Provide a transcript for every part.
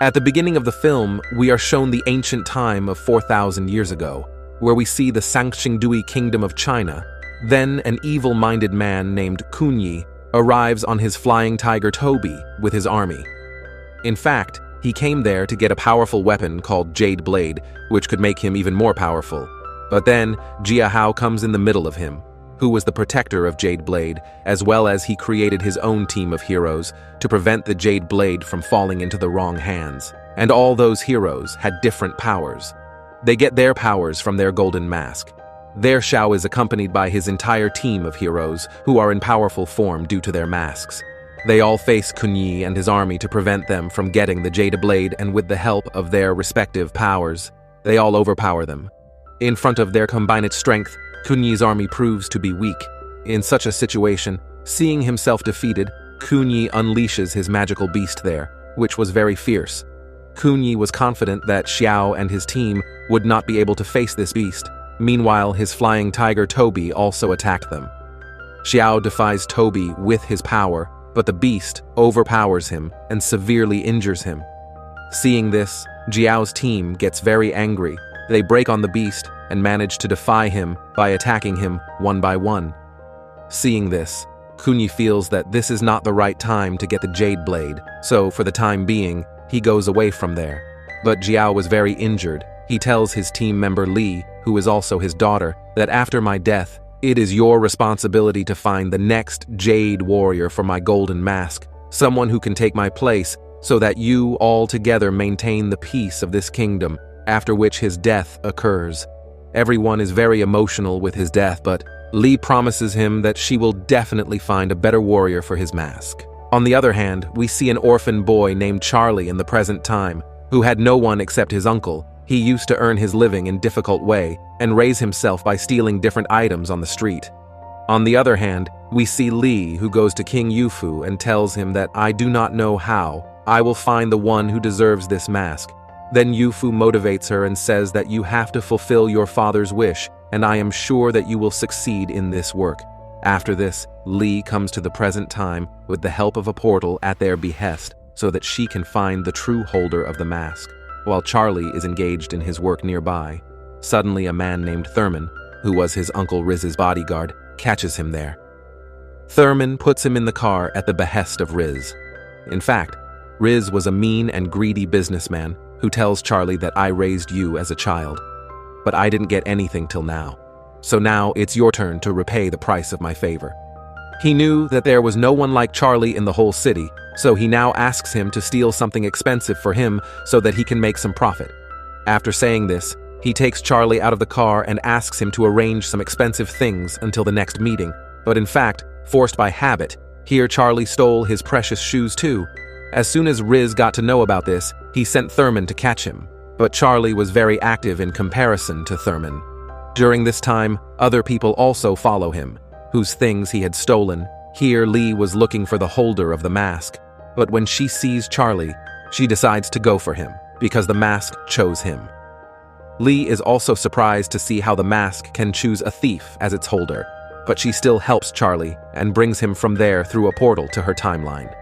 At the beginning of the film, we are shown the ancient time of 4,000 years ago, where we see the Sangxingdui kingdom of China. Then an evil-minded man named Kunyi arrives on his flying tiger Toby with his army. In fact, he came there to get a powerful weapon called Jade Blade, which could make him even more powerful. But then, Jia Hao comes in the middle of him, who was the protector of Jade Blade, as well as he created his own team of heroes to prevent the Jade Blade from falling into the wrong hands. And all those heroes had different powers. They get their powers from their golden mask. Their Xiao is accompanied by his entire team of heroes who are in powerful form due to their masks. They all face Kunyi and his army to prevent them from getting the Jade Blade, and with the help of their respective powers, they all overpower them. In front of their combined strength, Kunyi's army proves to be weak. In such a situation, seeing himself defeated, Kunyi unleashes his magical beast there, which was very fierce. Kunyi was confident that Xiao and his team would not be able to face this beast. Meanwhile, his flying tiger Toby also attacked them. Xiao defies Toby with his power, but the beast overpowers him and severely injures him. Seeing this, Jiao's team gets very angry. They break on the beast and manage to defy him by attacking him one by one. Seeing this, Kunyi feels that this is not the right time to get the Jade Blade, so for the time being, he goes away from there. But Jiao was very injured. He tells his team member Li, who is also his daughter, that after my death, it is your responsibility to find the next Jade Warrior for my golden mask, someone who can take my place, so that you all together maintain the peace of this kingdom, after which his death occurs. Everyone is very emotional with his death, but Li promises him that she will definitely find a better warrior for his mask. On the other hand, we see an orphan boy named Charlie in the present time, who had no one except his uncle. He used to earn his living in a difficult way and raise himself by stealing different items on the street. On the other hand, we see Li, who goes to King Yufu and tells him that I do not know how. I will find the one who deserves this mask. Then Yufu motivates her and says that you have to fulfill your father's wish, and I am sure that you will succeed in this work. After this, Li comes to the present time with the help of a portal at their behest so that she can find the true holder of the mask. While Charlie is engaged in his work nearby, suddenly a man named Thurman, who was his Uncle Riz's bodyguard, catches him there. Thurman puts him in the car at the behest of Riz. In fact, Riz was a mean and greedy businessman who tells Charlie that I raised you as a child, but I didn't get anything till now. So now it's your turn to repay the price of my favor. He knew that there was no one like Charlie in the whole city, so he now asks him to steal something expensive for him so that he can make some profit. After saying this, he takes Charlie out of the car and asks him to arrange some expensive things until the next meeting, but in fact, forced by habit, here Charlie stole his precious shoes too. As soon as Riz got to know about this, he sent Thurman to catch him, but Charlie was very active in comparison to Thurman. During this time, other people also follow him, whose things he had stolen. Here Li was looking for the holder of the mask, but when she sees Charlie, she decides to go for him, because the mask chose him. Li is also surprised to see how the mask can choose a thief as its holder, but she still helps Charlie and brings him from there through a portal to her timeline.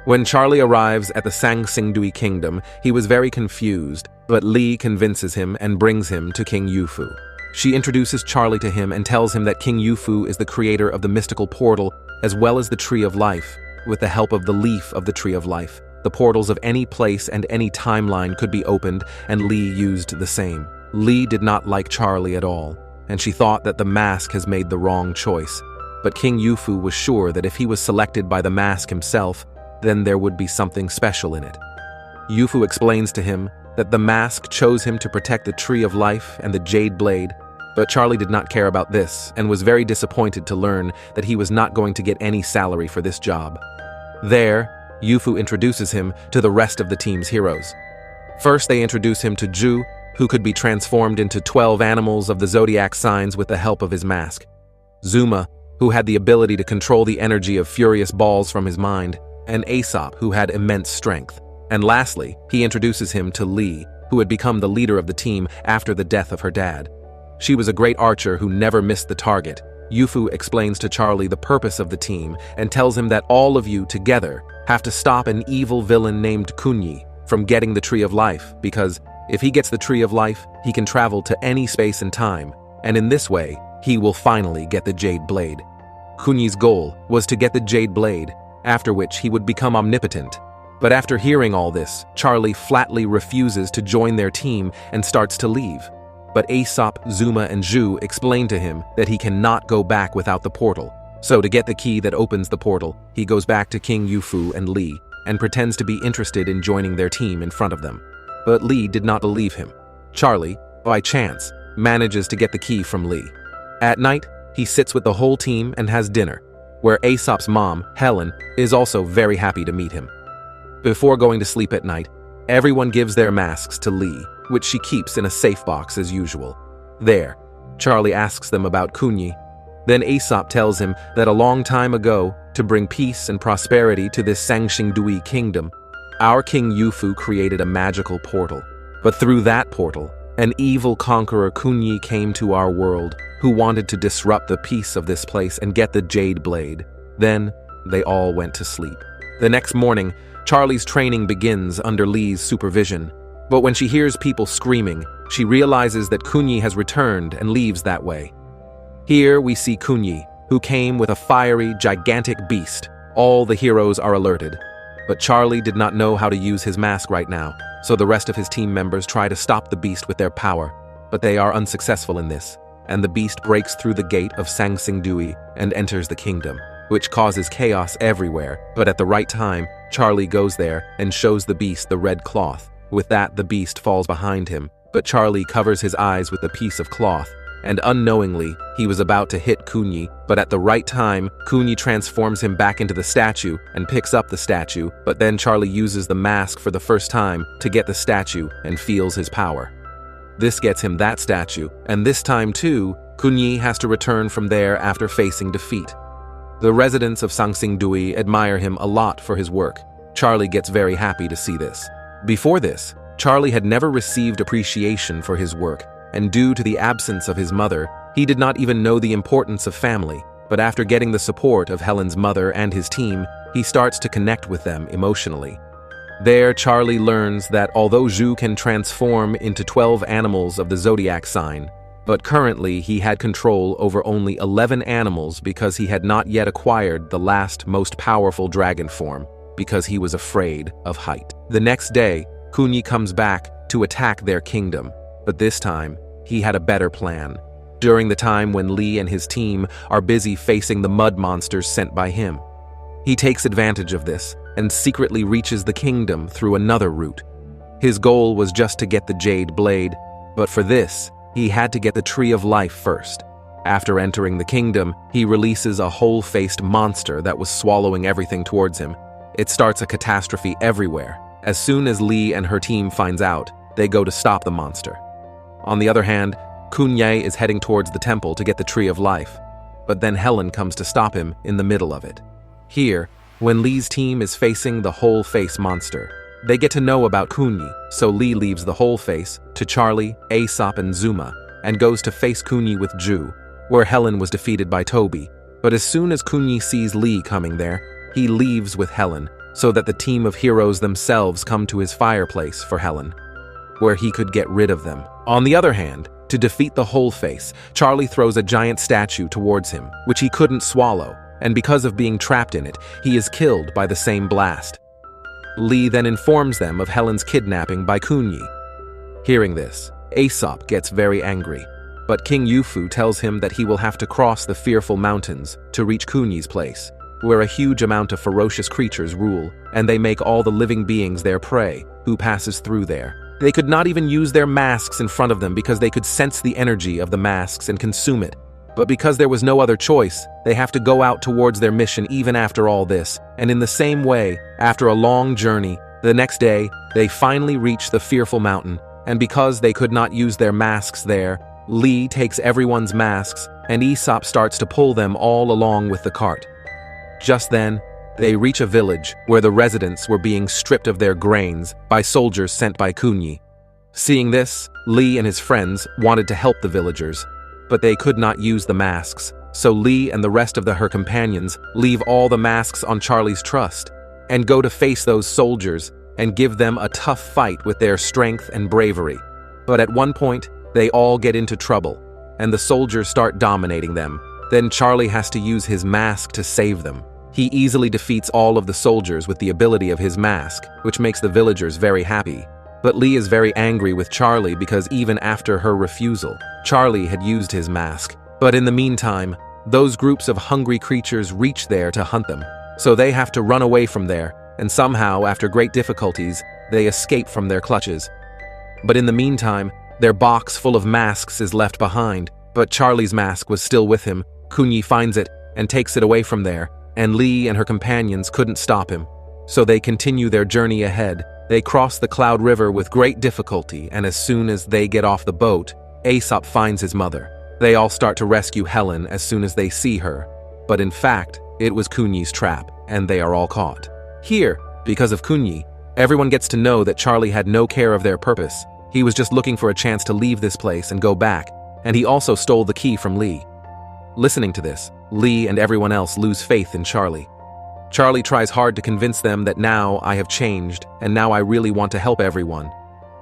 When Charlie arrives at the Sangxingdui kingdom, he was very confused, but Li convinces him and brings him to King Yufu. She introduces Charlie to him and tells him that King Yufu is the creator of the mystical portal as well as the Tree of Life. With the help of the leaf of the Tree of Life, the portals of any place and any timeline could be opened, and Li used the same. Li did not like Charlie at all, and she thought that the mask has made the wrong choice. But King Yufu was sure that if he was selected by the mask himself, then there would be something special in it. Yufu explains to him that the mask chose him to protect the Tree of Life and the Jade Blade, but Charlie did not care about this and was very disappointed to learn that he was not going to get any salary for this job. There, Yufu introduces him to the rest of the team's heroes. First, they introduce him to Zhu, who could be transformed into 12 animals of the zodiac signs with the help of his mask. Zuma, who had the ability to control the energy of furious balls from his mind, and Aesop, who had immense strength. And lastly, he introduces him to Li, who had become the leader of the team after the death of her dad. She was a great archer who never missed the target. Yufu explains to Charlie the purpose of the team and tells him that all of you together have to stop an evil villain named Kunyi. from getting the Tree of Life, because if he gets the Tree of Life, he can travel to any space and time, and in this way, he will finally get the Jade Blade. Kunyi's goal was to get the Jade Blade, after which he would become omnipotent. But after hearing all this, Charlie flatly refuses to join their team and starts to leave. But Aesop, Zuma, and Zhu explain to him that he cannot go back without the portal. So to get the key that opens the portal, he goes back to King Yufu and Li and pretends to be interested in joining their team in front of them. But Li did not believe him. Charlie, by chance, manages to get the key from Li. At night, he sits with the whole team and has dinner, where Aesop's mom, Helen, is also very happy to meet him. Before going to sleep at night, everyone gives their masks to Li, which she keeps in a safe box as usual. There, Charlie asks them about Kunyi. Then Aesop tells him that a long time ago, to bring peace and prosperity to this Sangxingdui kingdom, our King Yufu created a magical portal. But through that portal, an evil conqueror Kunyi came to our world, who wanted to disrupt the peace of this place and get the Jade Blade. Then, they all went to sleep. The next morning, Charlie's training begins under Li's supervision. But when she hears people screaming, she realizes that Kunyi has returned and leaves that way. Here we see Kunyi, who came with a fiery, gigantic beast. All the heroes are alerted. But Charlie did not know how to use his mask right now, so the rest of his team members try to stop the beast with their power. But they are unsuccessful in this, and the beast breaks through the gate of Sangxingdui and enters the kingdom, which causes chaos everywhere. But at the right time, Charlie goes there and shows the beast the red cloth. With that, the beast falls behind him, but Charlie covers his eyes with a piece of cloth, and unknowingly, he was about to hit Kunyi, but at the right time, Kunyi transforms him back into the statue and picks up the statue, but then Charlie uses the mask for the first time to get the statue and feels his power. This gets him that statue, and this time too, Kunyi has to return from there after facing defeat. The residents of Sangxingdui admire him a lot for his work. Charlie gets very happy to see this. Before this, Charlie had never received appreciation for his work, and due to the absence of his mother, he did not even know the importance of family. But after getting the support of Helen's mother and his team, he starts to connect with them emotionally. There, Charlie learns that although Zhu can transform into 12 animals of the zodiac sign, but currently he had control over only 11 animals because he had not yet acquired the last most powerful dragon form, because he was afraid of height. The next day, Kunyi comes back to attack their kingdom, but this time, he had a better plan. During the time when Li and his team are busy facing the mud monsters sent by him, he takes advantage of this and secretly reaches the kingdom through another route. His goal was just to get the Jade Blade, but for this, he had to get the Tree of Life first. After entering the kingdom, he releases a whole-faced monster that was swallowing everything towards him. It starts a catastrophe everywhere. As soon as Li and her team finds out, they go to stop the monster. On the other hand, Kunyi is heading towards the temple to get the Tree of Life, but then Helen comes to stop him in the middle of it. Here, when Li's team is facing the whole-face monster, they get to know about Kunyi, so Li leaves the whole face to Charlie, Aesop, and Zuma, and goes to face Kunyi with Zhu, where Helen was defeated by Toby. But as soon as Kunyi sees Li coming there, he leaves with Helen, so that the team of heroes themselves come to his fireplace for Helen, where he could get rid of them. On the other hand, to defeat the whole face, Charlie throws a giant statue towards him, which he couldn't swallow, and because of being trapped in it, he is killed by the same blast. Li then informs them of Helen's kidnapping by Kunyi. Hearing this, Aesop gets very angry, but King Yufu tells him that he will have to cross the fearful mountains to reach Kunyi's place, where a huge amount of ferocious creatures rule, and they make all the living beings their prey, who passes through there. They could not even use their masks in front of them because they could sense the energy of the masks and consume it. But because there was no other choice, they have to go out towards their mission even after all this. And in the same way, after a long journey, the next day, they finally reach the fearful mountain. And because they could not use their masks there, Li takes everyone's masks, and Aesop starts to pull them all along with the cart. Just then, they reach a village where the residents were being stripped of their grains by soldiers sent by Kunyi. Seeing this, Li and his friends wanted to help the villagers, but they could not use the masks, so Li and the rest of her companions leave all the masks on Charlie's trust and go to face those soldiers and give them a tough fight with their strength and bravery. But at one point, they all get into trouble, and the soldiers start dominating them. Then Charlie has to use his mask to save them. He easily defeats all of the soldiers with the ability of his mask, which makes the villagers very happy. But Lee is very angry with Charlie because even after her refusal, Charlie had used his mask. But in the meantime, those groups of hungry creatures reach there to hunt them. So they have to run away from there, and somehow, after great difficulties, they escape from their clutches. But in the meantime, their box full of masks is left behind, but Charlie's mask was still with him. Kunyi finds it and takes it away from there, and Lee and her companions couldn't stop him. So they continue their journey ahead. They cross the Cloud River with great difficulty, and as soon as they get off the boat, Aesop finds his mother. They all start to rescue Helen as soon as they see her. But in fact, it was Kunyi's trap, and they are all caught. Here, because of Kunyi, everyone gets to know that Charlie had no care of their purpose. He was just looking for a chance to leave this place and go back, and he also stole the key from Lee. Listening to this, Lee and everyone else lose faith in Charlie. Charlie tries hard to convince them that now I have changed, and now I really want to help everyone.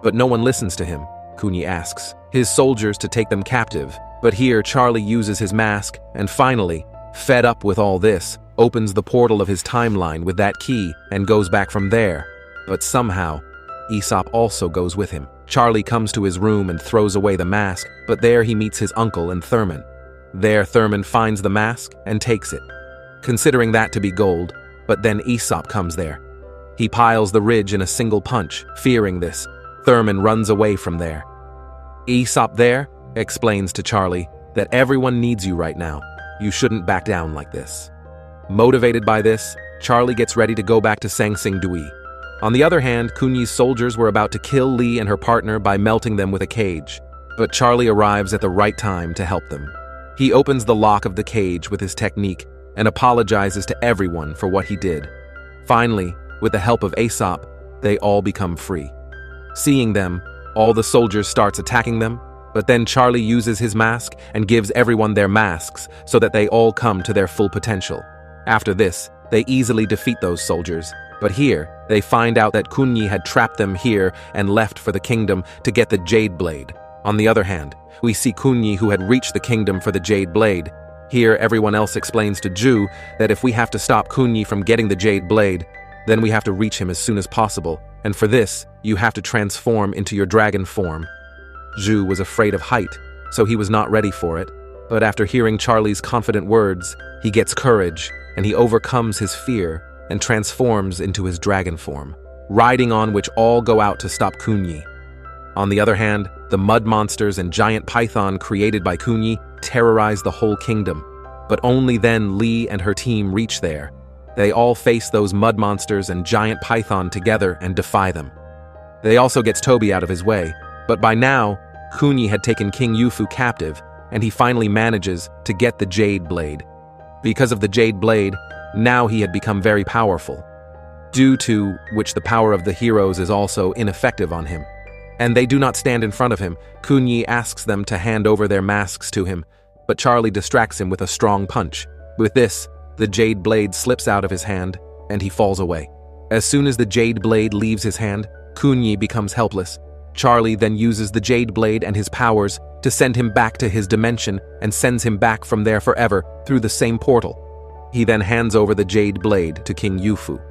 But no one listens to him. Kunyi asks his soldiers to take them captive, but here Charlie uses his mask, and finally, fed up with all this, opens the portal of his timeline with that key and goes back from there. But somehow, Aesop also goes with him. Charlie comes to his room and throws away the mask, but there he meets his uncle and Thurman. There Thurman finds the mask and takes it, considering that to be gold, but then Aesop comes there. He piles the ridge in a single punch. Fearing this, Thurman runs away from there. Aesop there explains to Charlie that everyone needs you right now. You shouldn't back down like this. Motivated by this, Charlie gets ready to go back to Sang Sing Dui. On the other hand, Kunyi's soldiers were about to kill Lee and her partner by melting them with a cage, but Charlie arrives at the right time to help them. He opens the lock of the cage with his technique and apologizes to everyone for what he did. Finally, with the help of Aesop, they all become free. Seeing them, all the soldiers starts attacking them, but then Charlie uses his mask and gives everyone their masks so that they all come to their full potential. After this, they easily defeat those soldiers, but here, they find out that Kunyi had trapped them here and left for the kingdom to get the Jade Blade. On the other hand, we see Kunyi who had reached the kingdom for the Jade Blade. Here, everyone else explains to Ju that if we have to stop Kunyi from getting the Jade Blade, then we have to reach him as soon as possible, and for this, you have to transform into your dragon form. Ju was afraid of height, so he was not ready for it, but after hearing Charlie's confident words, he gets courage, and he overcomes his fear and transforms into his dragon form, riding on which all go out to stop Kunyi. On the other hand, the mud monsters and giant python created by Kunyi terrorize the whole kingdom, but only then Lee and her team reach there. They all face those mud monsters and giant python together and defy them. They also gets Toby out of his way, but by now, Kunyi had taken King Yufu captive, and he finally manages to get the Jade Blade. Because of the Jade Blade, now he had become very powerful, due to which the power of the heroes is also ineffective on him. And they do not stand in front of him. Kunyi asks them to hand over their masks to him, but Charlie distracts him with a strong punch. With this, the Jade Blade slips out of his hand, and he falls away. As soon as the Jade Blade leaves his hand, Kunyi becomes helpless. Charlie then uses the Jade Blade and his powers to send him back to his dimension and sends him back from there forever through the same portal. He then hands over the Jade Blade to King Yufu.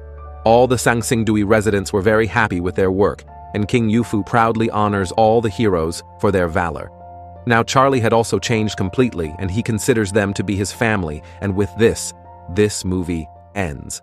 All the Sang Sing Dui residents were very happy with their work, and King Yufu proudly honors all the heroes for their valor. Now Charlie had also changed completely, and he considers them to be his family, and with this movie ends.